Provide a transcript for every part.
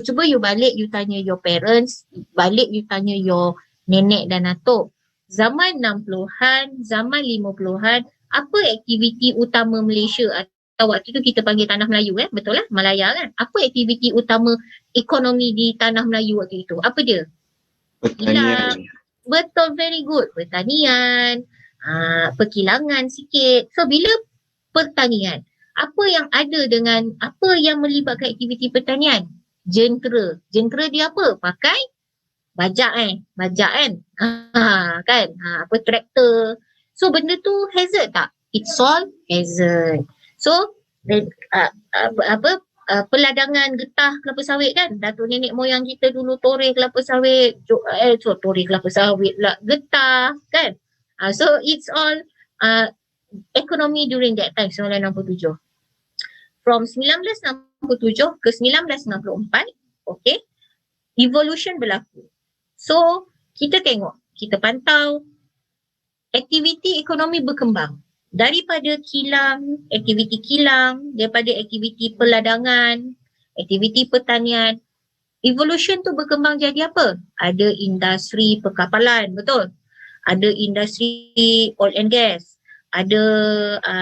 cuba you balik, you tanya your parents, balik you tanya your nenek dan atuk. Zaman 60-an, zaman 50-an, apa aktiviti utama Malaysia atau waktu tu kita panggil Tanah Melayu betul lah, Malaya kan? Apa aktiviti utama ekonomi di Tanah Melayu waktu itu? Apa dia? Pertanian. Betul, very good. Pertanian, perkilangan sikit. So bila pertanian, apa yang ada dengan, apa yang melibatkan aktiviti pertanian? Jentera. Jentera dia apa? Pakai bajak kan? Kan? Apa traktor. So benda tu hazard tak? It's all hazard. So peladangan getah kelapa sawit kan, datuk nenek moyang kita dulu toreh kelapa sawit, toreh kelapa sawit lah, getah kan. So it's all economy during that time, 1967. From 1967 ke 1964, okay, evolution berlaku. So kita tengok, kita pantau aktiviti ekonomi berkembang. Daripada kilang, aktiviti kilang, daripada aktiviti peladangan, aktiviti pertanian, evolution tu berkembang jadi apa? Ada industri perkapalan, betul? Ada industri oil and gas, ada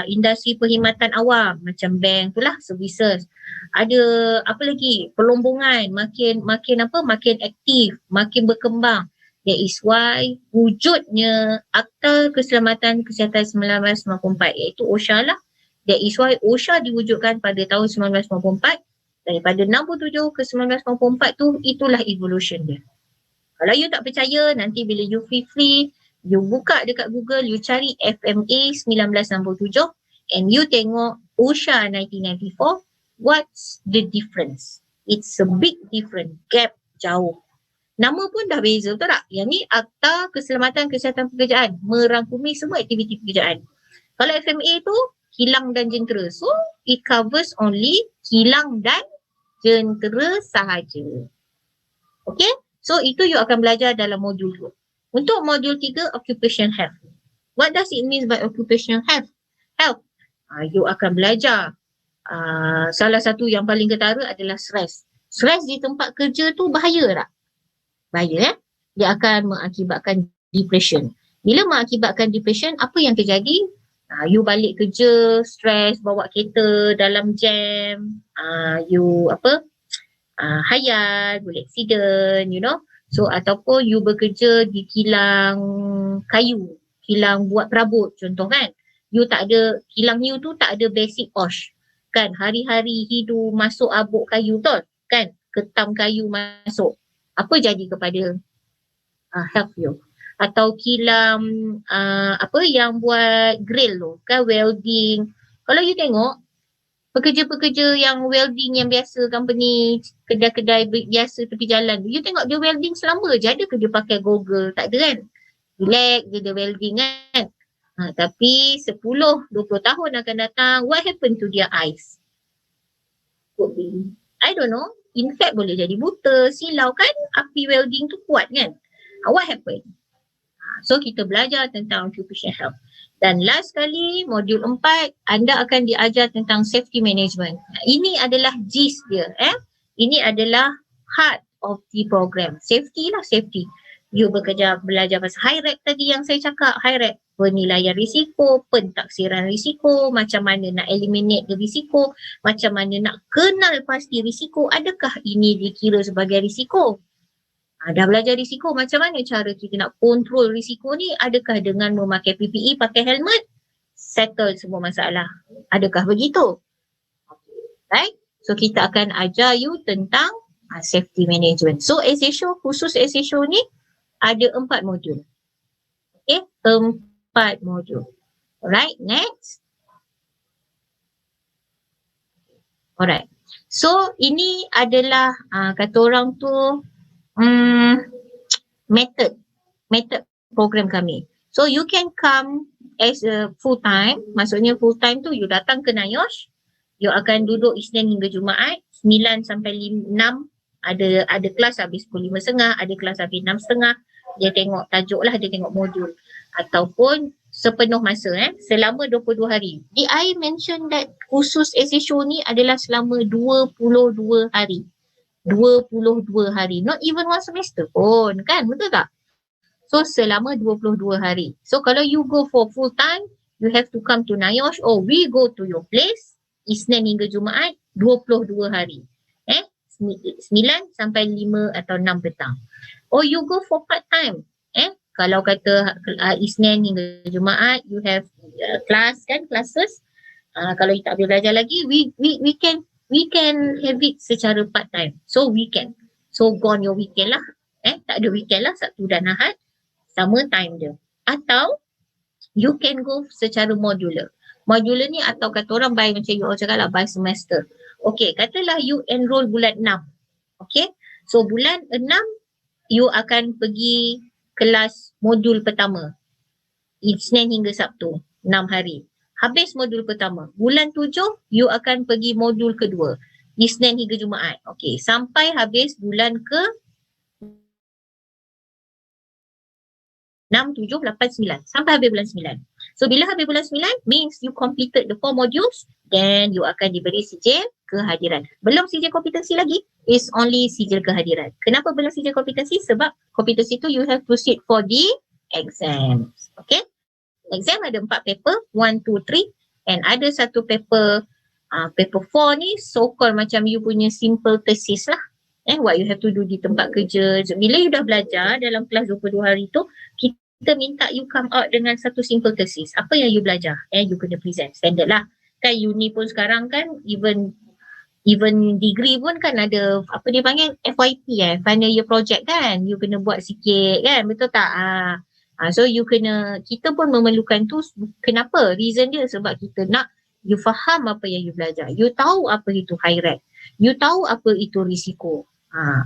industri perkhidmatan awam macam bank tu lah, services. Ada apa lagi? Perlombongan makin aktif, makin berkembang. That is why wujudnya Akta Keselamatan Kesihatan 1994 iaitu OSHA lah. That is why OSHA diwujudkan pada tahun 1994. Daripada 67 ke 1994 tu, itulah evolution dia. Kalau you tak percaya, nanti bila you free, you buka dekat Google, you cari FMA 1967 and you tengok OSHA 1994, what's the difference? It's a big difference, gap jauh. Nama pun dah beza, betul tak? Yang ni Akta Keselamatan Kesihatan Pekerjaan, merangkumi semua aktiviti pekerjaan. Kalau FMA tu kilang dan jentera, so it covers only kilang dan jentera sahaja. Okay, so itu you akan belajar dalam modul 2. Untuk modul 3, Occupation Health. What does it mean by Occupation Health? You akan belajar salah satu yang paling ketara adalah stres. Stres di tempat kerja tu bahaya tak? Bahaya dia akan mengakibatkan depression. Bila mengakibatkan depression, apa yang terjadi? You balik kerja, stres, bawa kereta dalam jam, you hayal, boleh accident, you know. So ataupun you bekerja di kilang kayu, kilang buat perabot contoh kan. You tak ada, kilang you tu tak ada basic wash. Kan hari-hari hidup masuk abuk kayu betul kan, ketam kayu masuk. Apa jadi kepada health you? Atau kilang yang buat grill tu kan, welding. Kalau you tengok pekerja-pekerja yang welding yang biasa, company, kedai-kedai biasa tepi jalan, you tengok dia welding selama je, ada ke dia pakai goggle? Tak ada kan? Relax je dia welding kan. Tapi 10-20 tahun akan datang, what happened to their eyes? Could be, I don't know. In fact boleh jadi buta, silau kan, api welding tu kuat kan. What happened? So kita belajar tentang occupation health. Dan last kali, modul 4, anda akan diajar tentang safety management. Ini adalah gist dia. Ini adalah heart of the program. Safety lah, safety. You belajar pasal HIRAC tadi yang saya cakap. HIRAC, penilaian risiko, pentaksiran risiko, macam mana nak eliminate risiko, macam mana nak kenal pasti risiko, adakah ini dikira sebagai risiko. Dah belajar risiko, macam mana cara kita nak kontrol risiko ni, adakah dengan memakai PPE, pakai helmet, settle semua masalah. Adakah begitu? Right? So kita akan ajar you tentang safety management. So SHO, khusus SHO ni ada 4 modul. Okay, 4 modul. Alright, next. Alright. So ini adalah kata orang tu method program kami. So you can come as a full time, maksudnya full time tu you datang ke NIOSH, you akan duduk Isnin hingga Jumaat 9 sampai 6, ada kelas habis pukul 5.30, ada kelas habis 6.30. Dia tengok tajuk lah, dia tengok modul. Ataupun sepenuh masa selama 22 hari. Did I mention that khusus SHO ni adalah selama 22 hari. 22 hari. Not even one semester pun kan, betul tak? So selama 22 hari. So kalau you go for full time, you have to come to NIOSH or we go to your place, Isnin hingga Jumaat, 22 hari. 9 sampai 5 atau 6 petang. Or you go for part time. Kalau kata Isnin hingga Jumaat, you have class kan, classes. Kalau you tak boleh belajar lagi, we can have it secara part time. So weekend. So gone your weekend lah. Tak ada weekend lah, Sabtu dan Ahad. Sama time dia. Atau you can go secara modular. Modular ni atau kata orang by macam you all cakap lah, by semester. Okay, katalah you enroll bulan 6. Okay, so bulan 6 you akan pergi kelas modul pertama. Isnin hingga Sabtu, 6 hari. Habis modul pertama. Bulan 7 you akan pergi modul kedua. Isnin hingga Jumaat. Okay, sampai habis bulan ke 6, 7, 8, 9. Sampai habis bulan 9. So bila habis bulan 9 means you completed the 4 modules, then you akan diberi sijil kehadiran. Belum sijil kompetensi lagi, is only sijil kehadiran. Kenapa belum sijil kompetensi? Sebab kompetensi tu you have to sit for the exams. Okay? Exam ada 4 paper, 1, 2, 3 and ada satu paper, paper 4 ni so called macam you punya simple thesis lah. What you have to do di tempat kerja. Bila you dah belajar dalam kelas 22 hari tu, kita minta you come out dengan satu simple thesis. Apa yang you belajar? You kena present. Standard lah. Kan uni pun sekarang kan, even degree pun kan ada, apa dia panggil, FYP final year project kan. You kena buat sikit kan, betul tak? So you kena, kita pun memerlukan tu. Kenapa? Reason dia sebab kita nak you faham apa yang you belajar. You tahu apa itu high rate. You tahu apa itu risiko.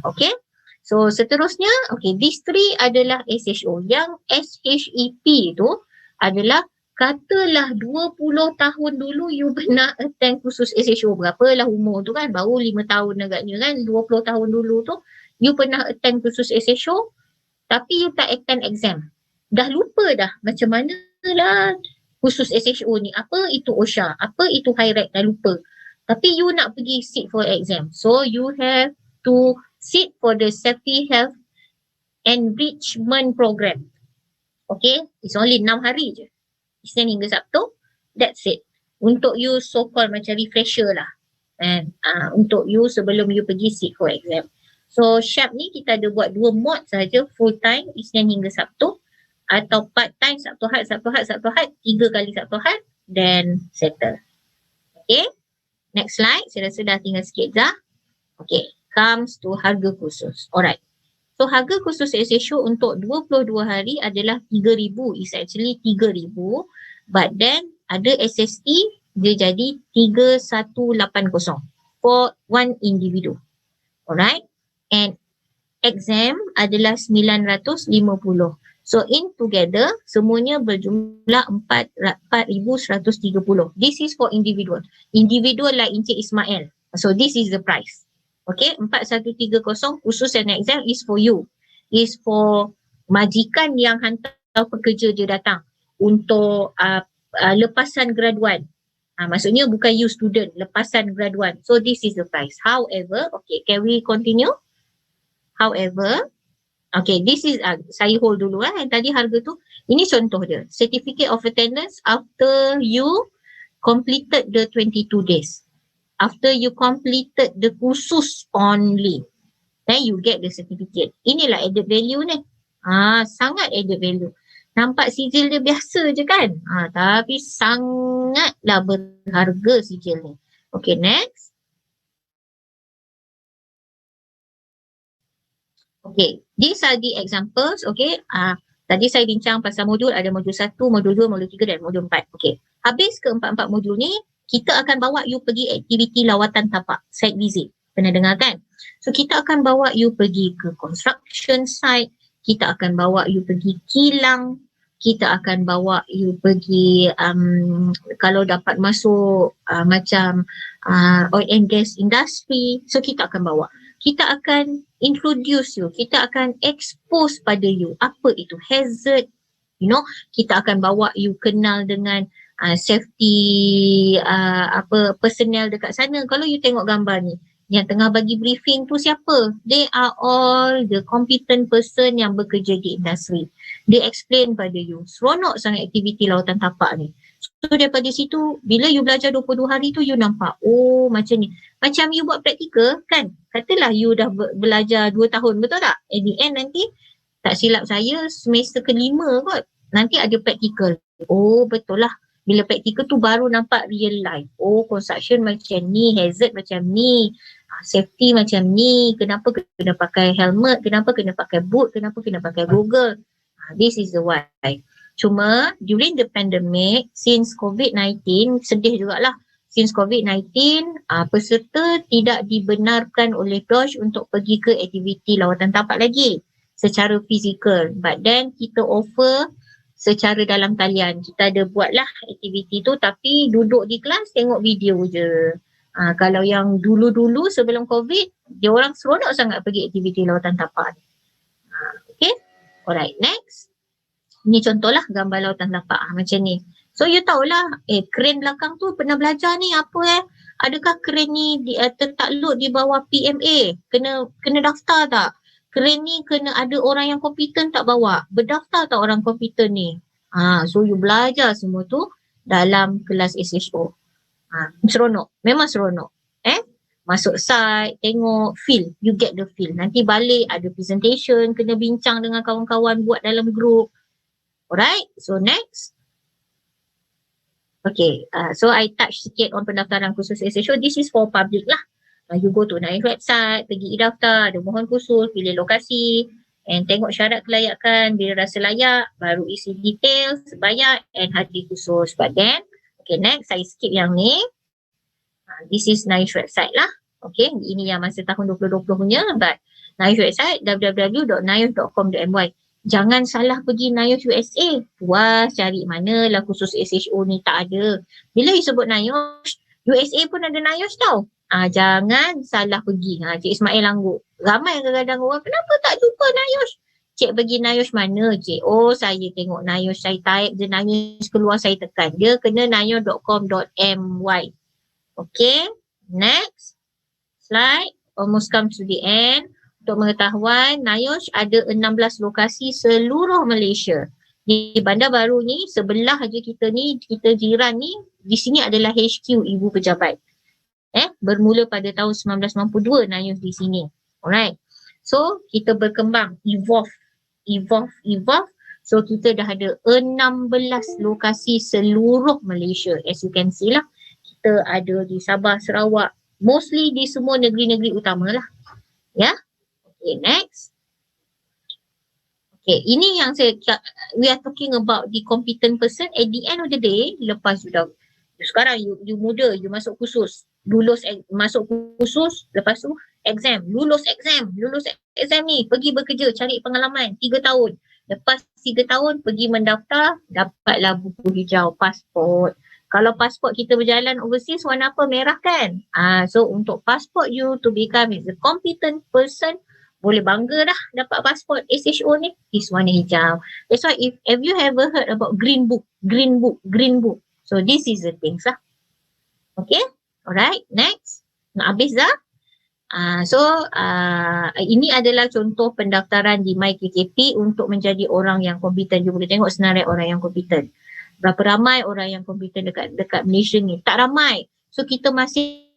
Okay. So seterusnya, okay, these three adalah SHO. Yang SHEP tu adalah katalah 20 tahun dulu you pernah attend kursus SHO. Berapalah umur tu kan, baru 5 tahun agaknya kan, 20 tahun dulu tu you pernah attend kursus SHO tapi you tak attend exam. Dah lupa dah macam mana lah kursus SHO ni, apa itu OSHA, apa itu high rate, dah lupa. Tapi you nak pergi sit for exam. So you have to sit for the Safety Health Enrichment Program. Okay, it's only 6 hari je. Isnin hingga Sabtu, that's it. Untuk you so called macam refresher lah. And untuk you sebelum you pergi sit for exam. So SHAP ni kita ada buat 2 mod saja, full time Isnin hingga Sabtu, atau part time Sabtu Ahad, 3 kali Sabtu Ahad, then settle. Okay, next slide. Saya rasa dah tinggal sikit dah. Okay, comes to harga kursus. Alright. So harga kursus SHO untuk 22 hari adalah 3,000. Is actually 3,000. But then ada SST dia jadi 3,180 for one individu. Alright. And exam adalah 950. So in together semuanya berjumlah 4,130. This is for individual. Individual like Encik Ismail. So this is the price. Okay, 4,130 khusus and exam is for you. Is for majikan yang hantar pekerja dia datang untuk lepasan graduan. Maksudnya bukan you student, lepasan graduan. So this is the price. However, okay, can we continue? However, okay, this is, saya hold dulu tadi harga tu. Ini contoh dia. Certificate of attendance after you completed the 22 days. After you completed the kursus only, then you get the certificate. Inilah added value ni. Sangat added value. Nampak sijil dia biasa je kan? Tapi sangatlah berharga sijil ni. Okay, next. Okay, these are the examples. Okay, tadi saya bincang pasal modul, ada modul 1, modul 2, modul 3 dan modul 4. Okay, habis ke 4 modul ni, kita akan bawa you pergi aktiviti lawatan tapak, site visit. Pernah dengar kan? So kita akan bawa you pergi ke construction site, kita akan bawa you pergi kilang, kita akan bawa you pergi kalau dapat masuk macam oil and gas industry, so kita akan bawa. Kita akan introduce you, kita akan expose pada you apa itu hazard, kita akan bawa you kenal dengan safety personnel dekat sana. Kalau you tengok gambar ni, Yang tengah bagi briefing tu siapa? They are all the competent person yang bekerja di industri. They explain pada you. Seronok sangat aktiviti lautan tapak ni. So daripada situ, bila you belajar 22 hari tu, you nampak, oh macam ni. Macam you buat praktikal kan? Katalah you dah belajar 2 tahun, betul tak? At the end nanti, tak silap saya, semester ke-5 kot. Nanti ada praktikal. Oh betul lah. Bila praktikal tu baru nampak real life. Oh construction macam ni, hazard macam ni, safety macam ni, kenapa kena pakai helmet, kenapa kena pakai boot, kenapa kena pakai goggle. This is the why. Cuma during the pandemic, since COVID-19, sedih jugalah. Since COVID-19, peserta tidak dibenarkan oleh DOSH untuk pergi ke aktiviti lawatan tapak lagi secara fizikal. But then kita offer secara dalam talian. Kita ada buatlah aktiviti tu tapi duduk di kelas tengok video je. Kalau yang dulu-dulu sebelum COVID, dia orang seronok sangat pergi aktiviti lawatan tapak. Okay, alright, next. Ni contohlah gambar lautan tapak macam ni. So you tahulah, crane belakang tu pernah belajar ni apa adakah crane ni tertakluk di bawah PMA? Kena daftar tak? Crane ni kena ada orang yang kompeten tak bawa? Berdaftar tak orang kompeten ni? So you belajar semua tu dalam kelas SHO. Seronok, memang seronok. Masuk site, tengok, feel, you get the feel. Nanti balik ada presentation, kena bincang dengan kawan-kawan buat dalam group. Alright, so next. Okay, so I touch sikit on pendaftaran khusus SHO. This is for public lah. You go to NAIOSH website, pergi daftar, ada mohon khusus, pilih lokasi, and tengok syarat kelayakan. Bila rasa layak, baru isi details, bayar, and hadir khusus. But then, okay, next, saya skip yang ni. This is NAIOSH website lah. Okay, ini yang masa tahun 2020 punya, but NAIOSH website, www.naiosh.com.my. Jangan salah pergi NAIOSH USA. Puas cari manalah khusus SHO ni, tak ada. Bila you sebut NAIOSH, USA pun ada NAIOSH tau. Jangan salah pergi. Cik Ismail Angguk. Ramai kadang-kadang orang, kenapa tak jumpa NAIOSH? Cik pergi NAIOSH mana cik? Oh saya tengok NAIOSH, saya type je NAIOSH keluar, saya tekan. Dia kena naiosh.com.my. Okay, next slide. Almost come to the end. Untuk pengetahuan, NAIOSH ada 16 lokasi seluruh Malaysia. Di Bandar Baru ni, sebelah aja kita ni, kita jiran ni, di sini adalah HQ Ibu Pejabat. Bermula pada tahun 1992 NAIOSH di sini. Alright. So, kita berkembang, evolve. So, kita dah ada 16 lokasi seluruh Malaysia. As you can see lah, kita ada di Sabah, Sarawak, mostly di semua negeri-negeri utama lah. Ya. Okay, next. Okay, ini yang we are talking about the competent person. At the end of the day, lepas sekarang you muda, you masuk khusus, masuk khusus, lepas tu exam, lulus exam ni, pergi bekerja, cari pengalaman 3 tahun. Lepas 3 tahun, pergi mendaftar, dapatlah buku hijau, pasport. Kalau pasport kita berjalan overseas, warna apa? Merah kan? So untuk pasport you to become a competent person, boleh bangga dah dapat pasport SHO ni, is warna hijau. That's why have you ever heard about green book? So this is the things lah. Okay, alright, next. Nak habis dah? Ini adalah contoh pendaftaran di MyKKP untuk menjadi orang yang kompeten. You boleh tengok senarai orang yang kompeten. Berapa ramai orang yang kompeten dekat Malaysia ni? Tak ramai. So kita masih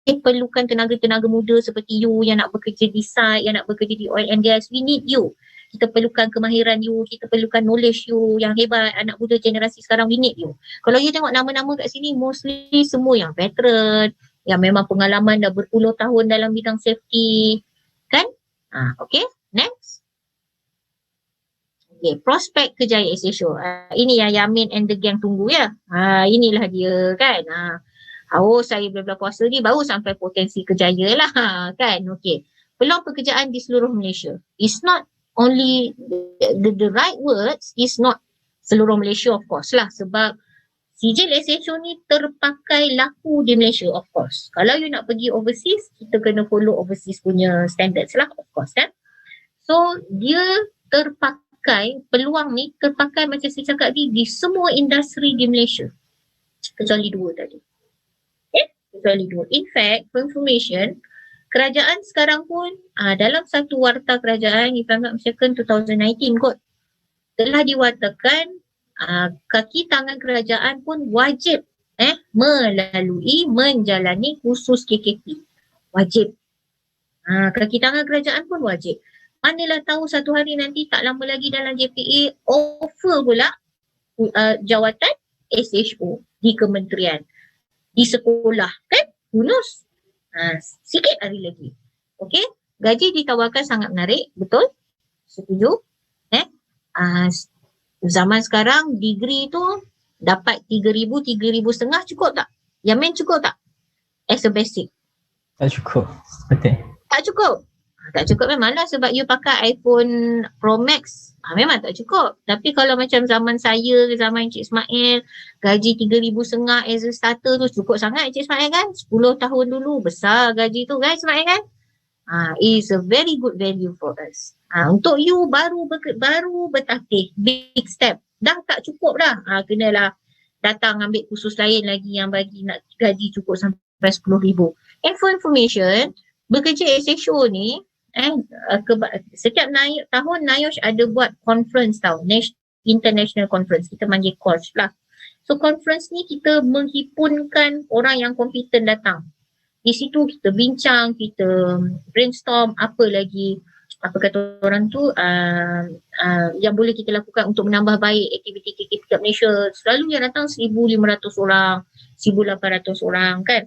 perlukan tenaga-tenaga muda seperti you yang nak bekerja di site, yang nak bekerja di oil and gas. We need you. Kita perlukan kemahiran you, kita perlukan knowledge you yang hebat. Anak muda generasi sekarang, we need you. Kalau you tengok nama-nama kat sini, mostly semua yang veteran, yang memang pengalaman dah berpuluh tahun dalam bidang safety. Kan? Okay, next. Okay, prospek kerjaya SHO. Ini yang Yamin and the gang tunggu ya. Inilah dia kan. Saya bila puasa ni baru sampai potensi kerjaya lah kan. Okay. Peluang pekerjaan di seluruh Malaysia. It's not only the right words, is not seluruh Malaysia of course lah. Sebab sijil SHO ni terpakai laku di Malaysia of course. Kalau you nak pergi overseas, kita kena follow overseas punya standards lah of course kan. So dia terpakai, peluang ni terpakai macam saya cakap di semua industri di Malaysia. Kecuali 2 tadi. kecuali 2. In fact, for information, kerajaan sekarang pun dalam satu warta kerajaan, if I'm not mistaken 2019 kot, telah diwartakan kaki tangan kerajaan pun wajib menjalani kursus KKP. Wajib. Kaki tangan kerajaan pun wajib. Manalah tahu satu hari nanti tak lama lagi dalam JPA offer pula jawatan SHO di kementerian, di sekolah kan, lulus sikit hari lagi. Okey, gaji ditawarkan sangat menarik, betul? Setuju? Zaman sekarang degree tu dapat 3,000, 3,500 cukup tak? Yamin cukup tak? As a basic. Tak cukup. Betul. Tak cukup. Tak cukup memanglah sebab you pakai iPhone Pro Max. Memang tak cukup. Tapi kalau macam zaman saya, zaman Encik Ismail, gaji 3,500 as a starter tu cukup sangat Encik Ismail kan? 10 tahun dulu besar gaji tu kan Ismail kan? Is a very good value for us. Untuk you baru bertatih, big step. Dah tak cukup dah. Kenalah datang ambil kursus lain lagi yang bagi nak gaji cukup sampai 10,000. And for information, bekerja SHO ni, setiap tahun NIOSH ada buat conference tau, international conference, kita panggil CORS lah. So conference ni kita menghimpunkan orang yang kompeten datang. Di situ kita bincang, kita brainstorm apa lagi, apa kata orang tu, yang boleh kita lakukan untuk menambah baik aktiviti KKP kat Malaysia. Selalu yang datang 1,500 orang, 1,800 orang kan.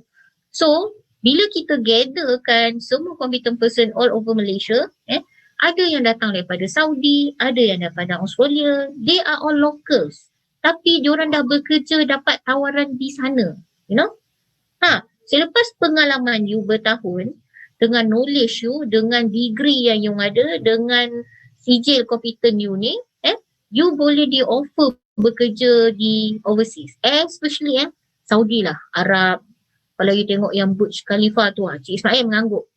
So bila kita gatherkan semua competent person all over Malaysia, ada yang datang daripada Saudi, ada yang daripada Australia, they are all locals. Tapi diorang dah bekerja dapat tawaran di sana, you know. Selepas pengalaman you bertahun, dengan knowledge you, dengan degree yang you ada, dengan sijil kompeten you ni, you boleh di offer bekerja di overseas, especially Saudi lah, Arab. Kalau you tengok yang Burj Khalifa tu, Cik Ismail mengangguk.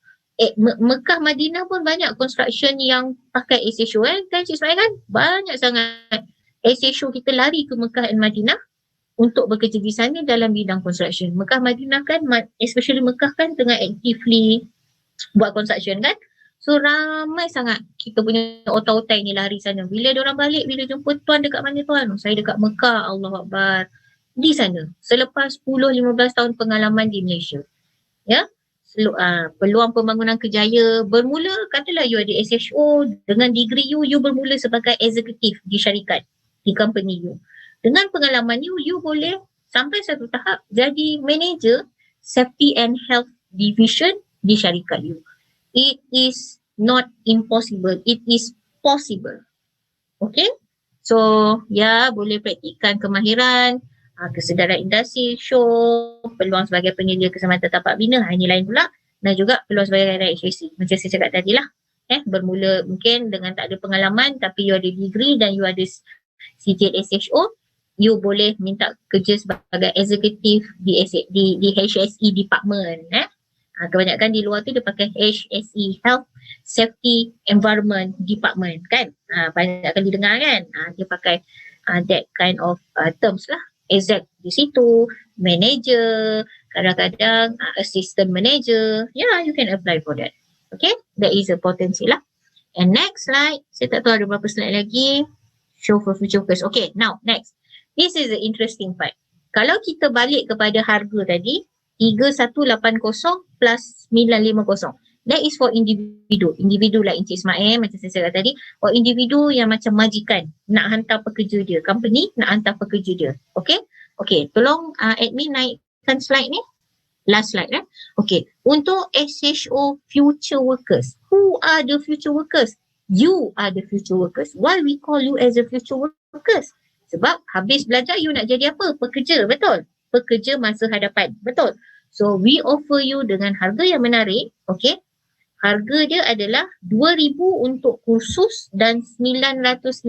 Mekah, Madinah pun banyak construction yang pakai SHO kan Cik Ismail kan? Banyak sangat SHO kita lari ke Mekah dan Madinah untuk bekerja di sana dalam bidang construction. Mekah, Madinah kan, especially Mekah kan tengah actively buat construction kan. So ramai sangat kita punya otak-otak ni lari sana. Bila diorang balik, bila jumpa tuan dekat mana tuan? Saya dekat Mekah, Allah Akbar. Di sana selepas 10-15 tahun pengalaman di Malaysia. Ya. Peluang pembangunan kerjaya bermula, katalah you ada SHO, dengan degree you bermula sebagai eksekutif di syarikat, di company you. Dengan pengalaman you boleh sampai satu tahap jadi manager safety and health division di syarikat you. It is not impossible, it is possible. Okay? So, boleh praktikkan kemahiran, kesedaran industri, show, peluang sebagai penyedia keselamatan tapak bina, ini lain pula, dan juga peluang sebagai HSC. Macam saya cakap tadi lah, bermula mungkin dengan tak ada pengalaman tapi you ada degree dan you ada sijil SHO, you boleh minta kerja sebagai eksekutif di HSE department. Kebanyakan di luar tu dia pakai HSE, Health Safety Environment Department kan. Banyak kali dengar kan, dia pakai that kind of terms lah. Exec di situ, manager, kadang-kadang assistant manager. You can apply for that. Okay, that is a potensi lah. And next slide, saya tak tahu ada berapa slide lagi. Show for future workers. Okay, now next. This is the interesting part. Kalau kita balik kepada harga tadi, 3180 plus 950. That is for individu. Individu like Encik Ismail, macam saya cakap tadi. Or individu yang macam majikan nak hantar pekerja dia. Company nak hantar pekerja dia. Okay? Okay, tolong admin naikkan slide ni. Last slide Okay, untuk SHO future workers. Who are the future workers? You are the future workers. Why we call you as a future workers? Sebab habis belajar you nak jadi apa? Pekerja, betul? Pekerja masa hadapan, betul? So we offer you dengan harga yang menarik, okay? Harga dia adalah 2,000 untuk kursus dan 950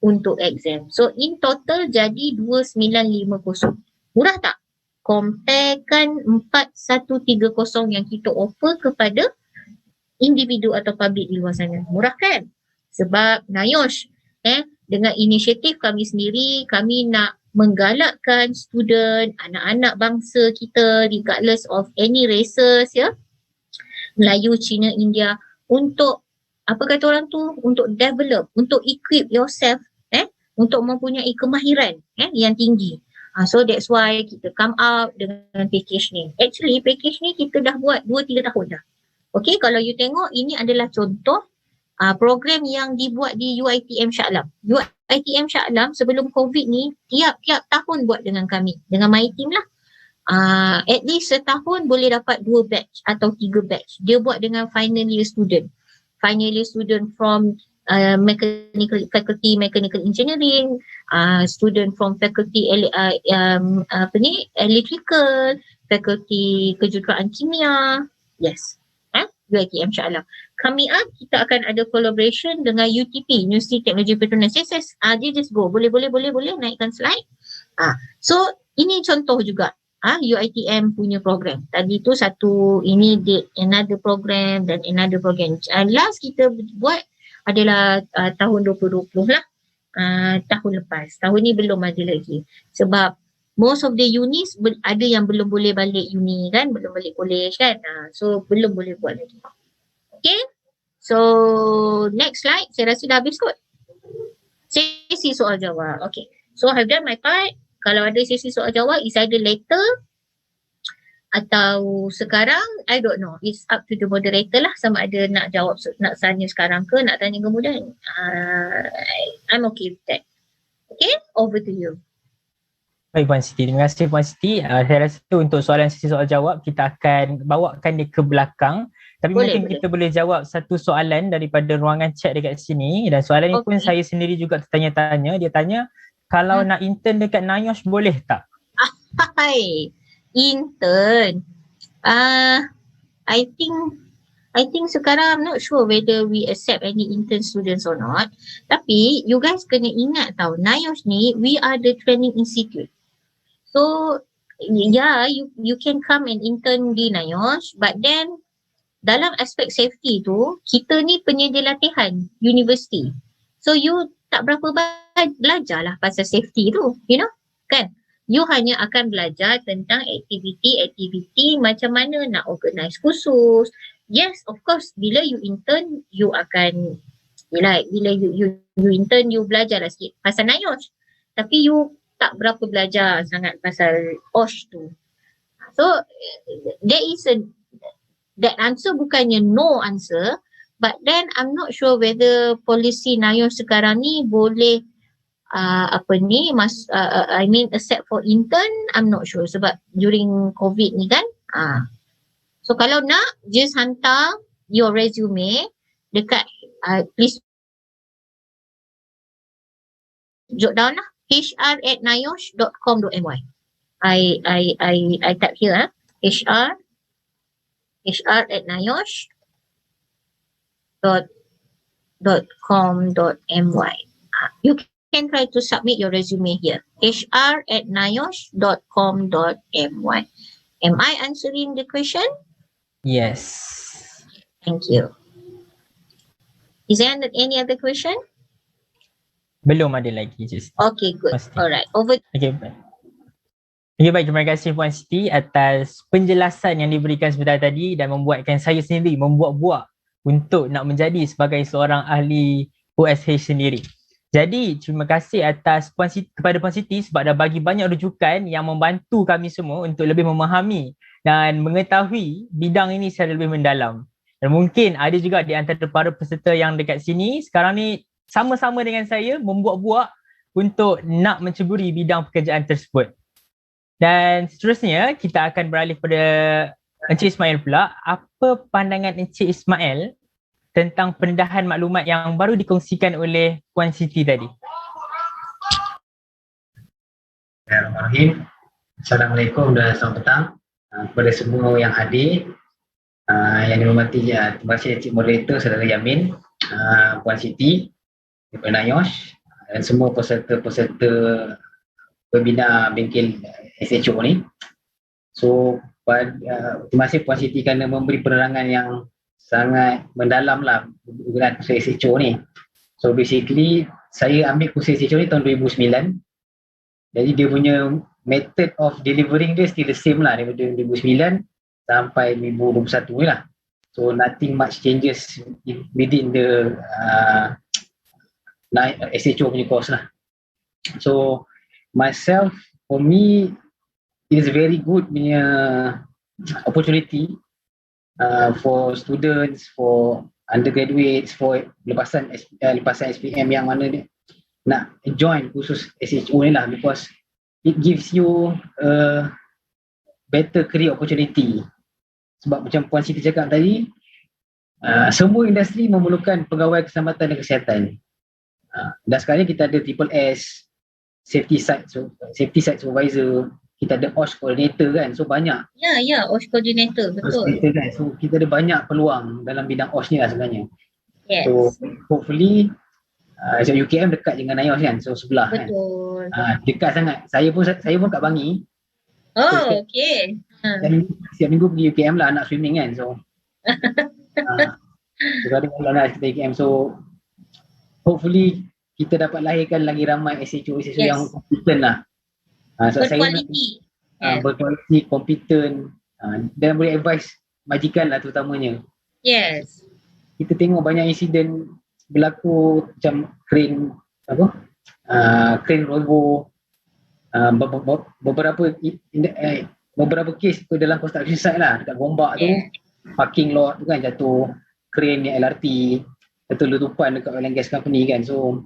untuk exam. So in total jadi 2,950. Murah tak? Comparekan 4,130 yang kita offer kepada individu atau public di luar sana. Murah kan? Sebab NIOSH dengan inisiatif kami sendiri, kami nak menggalakkan student, anak-anak bangsa kita regardless of any races ya, Melayu, Cina, India, untuk apa kata orang tu, untuk develop, untuk equip yourself untuk mempunyai kemahiran yang tinggi. So that's why kita come out dengan package ni. Actually package ni kita dah buat 2-3 tahun dah. Okay, kalau you tengok ini adalah contoh program yang dibuat di UiTM Shah Alam. UiTM Shah Alam sebelum COVID ni tiap-tiap tahun buat dengan kami, dengan my team lah. At least setahun boleh dapat 2 batch atau 3 batch. Dia buat dengan final year student. Final year student from mechanical faculty, mechanical engineering, student from faculty electrical, faculty kejuruteraan kimia. Yes. UiTM Shah Alam. Kami kita akan ada collaboration dengan UTP, University Teknologi Petronas. Yes. Dia just go. Boleh naikkan slide. So ini contoh juga. UiTM punya program. Tadi tu satu, ini another program dan another program. Last kita buat adalah tahun 2020 lah. Tahun lepas. Tahun ni belum ada lagi. Sebab most of the unis ada yang belum boleh balik uni kan, belum balik college kan. So belum boleh buat lagi. Okay. So next slide. Saya rasa dah habis kot. Sesi soal jawab. Okay. So I've done my part. Kalau ada sesi soal jawab, is either later atau sekarang, I don't know. It's up to the moderator lah sama ada nak jawab, nak tanya sekarang ke, nak tanya kemudian. I'm okay with that. Okay, over to you. Baik Puan Siti, terima kasih Puan Siti. Saya rasa untuk soalan sesi soal jawab kita akan bawakan dia ke belakang. Tapi mungkin kita boleh jawab satu soalan daripada ruangan chat dekat sini. Dan soalan ni pun saya sendiri juga tertanya-tanya. Dia tanya, kalau nak intern dekat NIOSH boleh tak? Intern. I think sekarang I'm not sure whether we accept any intern students or not. Tapi you guys kena ingat tau, NIOSH ni we are the training institute. So yeah, you can come and intern di NIOSH, but then dalam aspek safety tu, kita ni penyedia latihan university. So you tak berapa belajar lah pasal safety tu, you know, kan? You hanya akan belajar tentang aktiviti macam mana nak organize khusus. Yes, of course, bila you intern, you akan, bila you intern, you belajar lah sikit pasal NIOSH. Tapi you tak berapa belajar sangat pasal OSH tu. So, there is that answer bukannya no answer, but then I'm not sure whether policy NIOSH sekarang ni boleh accept for intern. I'm not sure sebab during COVID ni kan. So kalau nak, just hantar your resume dekat please jot down lah, hr@niosh.com.my. I type here hr@niosh.com.my. You can try to submit your resume here, hr@niosh.com.my. Am I answering the question? Yes. Thank you. Is there any other question? Belum ada lagi. Okay, good. Alright, over. Okay, baik. Terima kasih Puan Siti atas penjelasan yang diberikan sebentar tadi dan membuatkan saya sendiri membuat-buat untuk nak menjadi sebagai seorang ahli OSH sendiri. Jadi, terima kasih atas kepada Puan Siti sebab dah bagi banyak rujukan yang membantu kami semua untuk lebih memahami dan mengetahui bidang ini secara lebih mendalam. Dan mungkin ada juga di antara para peserta yang dekat sini sekarang ni sama-sama dengan saya membuat-buat untuk nak menceburi bidang pekerjaan tersebut. Dan seterusnya, kita akan beralih pada Encik Ismail pula. Apa pandangan Encik Ismail tentang pendedahan maklumat yang baru dikongsikan oleh Puan Siti tadi? Bismillahirrahmanirrahim. Assalamualaikum dan selamat petang kepada semua yang hadir. Yang dihormati, terima kasih Encik Moderator, Saudara Yamin, Puan Siti daripada NIOSH dan semua peserta-peserta webinar bengkel SHO ni. So, terima kasih Puan Siti kerana memberi penerangan yang sangat mendalam lah dengan kursus SHO ni. So basically saya ambil kursus SHO ni tahun 2009 Jadi dia punya method of delivering dia still the same lah daripada 2009 sampai 2021 ni lah. So nothing much changes within the SHO punya course lah. So myself, for me, it is very good punya opportunity for students, for undergraduates, for lepasan SPM yang mana dia nak join khusus SHO ni lah, because it gives you a better career opportunity. Sebab macam Puan Siti cakap tadi, semua industri memerlukan pegawai keselamatan dan kesihatan. Dan sekarang kita ada Triple S, Safety Site Supervisor, kita ada OSH Coordinator kan, so banyak. Ya, OSH Coordinator, betul. Kan? So kita ada banyak peluang dalam bidang OSH ni lah sebenarnya. Yes. So hopefully, so UKM dekat dengan NIOSH kan, so sebelah betul. kan. Dekat sangat. Saya pun kat Bangi. Oh, okey. Setiap minggu pergi UKM lah, anak swimming kan, so kadang-kadang anak kita UKM, so hopefully kita dapat lahirkan lagi ramai SHO yang kompeten lah. So berkualiti. Berkualiti, kompeten, dan boleh advise majikan lah terutamanya. Yes. Kita tengok banyak insiden berlaku macam crane robo, beberapa kes tu dalam construction site lah, dekat Gombak tu, parking lot tu kan jatuh crane yang LRT, jatuh letupan dekat oil and gas company kan. So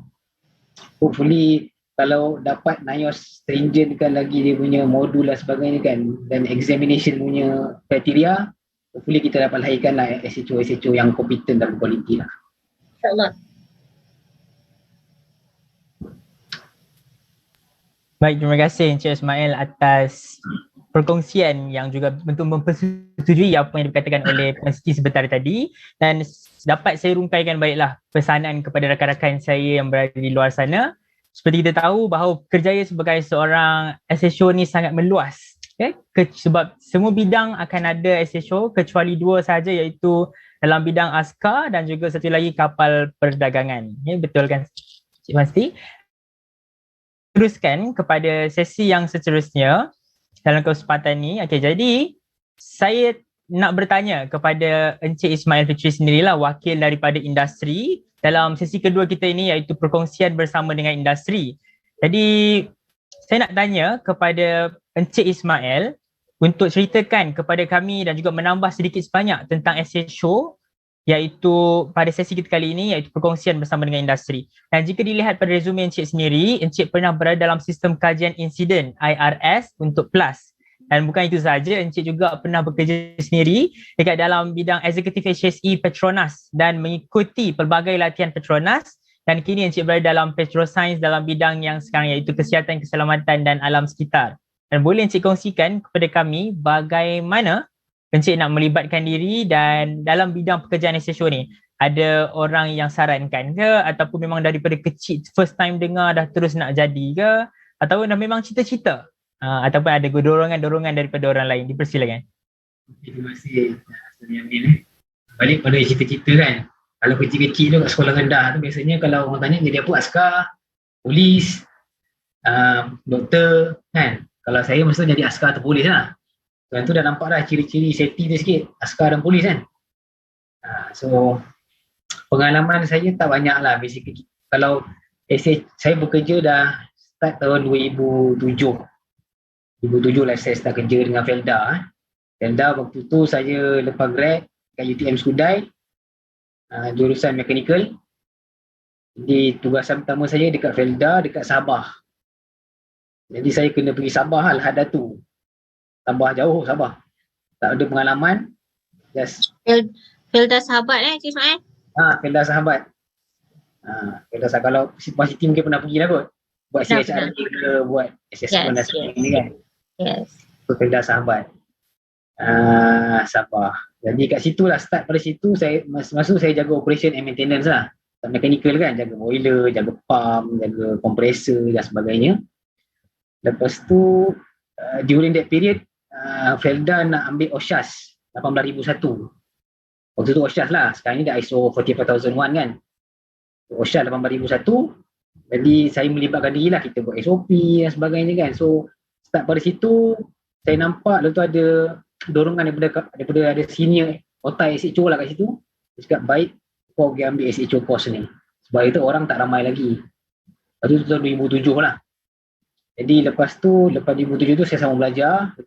hopefully kalau dapat NIOSH stringentkan lagi dia punya modul dan sebagainya kan, dan examination punya kriteria, hopefully kita dapat lahirkan lah SHO yang kompeten dan berkualiti lah. InsyaAllah. Baik, terima kasih Encik Ismail atas perkongsian yang juga bentuk mempersetujui apa yang dikatakan oleh Puan Siti sebentar tadi, dan dapat saya rungkaikan baiklah pesanan kepada rakan-rakan saya yang berada di luar sana. Seperti kita tahu bahawa kerjaya sebagai seorang SHO ni sangat meluas, sebab semua bidang akan ada SHO kecuali dua sahaja, iaitu dalam bidang askar dan juga satu lagi kapal perdagangan. Betul kan Cik Puan Siti? Teruskan kepada sesi yang seterusnya dalam kesempatan ni. Okey, jadi saya nak bertanya kepada Encik Ismail Fitri sendirilah, wakil daripada industri dalam sesi kedua kita ini, iaitu perkongsian bersama dengan industri. Jadi saya nak tanya kepada Encik Ismail untuk ceritakan kepada kami dan juga menambah sedikit sebanyak tentang SHO, iaitu pada sesi kita kali ini, iaitu perkongsian bersama dengan industri. Dan jika dilihat pada resume Encik sendiri, Encik pernah berada dalam sistem kajian insiden IRS untuk PLUS. Dan bukan itu sahaja, Encik juga pernah bekerja sendiri dekat dalam bidang eksekutif HSE Petronas dan mengikuti pelbagai latihan Petronas, dan kini Encik berada dalam Petroscience dalam bidang yang sekarang, iaitu kesihatan, keselamatan dan alam sekitar. Dan boleh Encik kongsikan kepada kami bagaimana Encik nak melibatkan diri dan dalam bidang pekerjaan SHO ni? Ada orang yang sarankan ke, ataupun memang daripada kecil first time dengar dah terus nak jadi ke, ataupun dah memang cita-cita, ataupun ada dorongan-dorongan daripada orang lain? Dipersilakan. Terima kasih Yamin. Balik pada cita-cita kan, kalau kecil-kecil tu kat sekolah rendah tu, biasanya kalau orang tanya jadi apa, askar, polis, doktor kan. Kalau saya mesti jadi askar atau polis lah. Dan tu dah nampak dah ciri-ciri safety tu sikit, askar dan polis kan. So pengalaman saya tak banyak lah basically. Kalau saya bekerja dah start tahun 2007 lah saya start kerja dengan Felda. Felda waktu tu saya lepas grad kat UTM Skudai, jurusan mechanical. Jadi tugasan pertama saya dekat Felda, dekat Sabah. Jadi saya kena pergi Sabah lah, Hadatu. Sabah jauh, Sabah. Tak ada pengalaman. Just Felda sahabat Cik Ismail? Felda sahabat. Felda sahabat. Kalau Puan Siti mungkin pernah pergi lah kot. Buat CHRD ke, buat assessment dan sebagainya kan. Yes. So Felda sahabat. Sabah. Jadi kat situ lah, start pada situ, masa saya jaga operation and maintenance lah. Mechanical kan, jaga boiler, jaga pump, jaga kompresor dan sebagainya. Lepas tu, during that period, Felda nak ambil OSHAS 18001. Waktu tu OSHAS lah, sekarang ni dah ISO 45001 kan. OSHAS 18001, Jadi saya melibatkan diri lah, kita buat SOP dan sebagainya kan. So start pada situ saya nampak lepas tu ada dorongan daripada ada senior otai SHO lah kat situ. Dia cakap baik kau pergi ambil SHO course ni. Sebab itu orang tak ramai lagi. Lepas tu tahun 2007 lah. Jadi lepas 2007 tu saya sama belajar dekat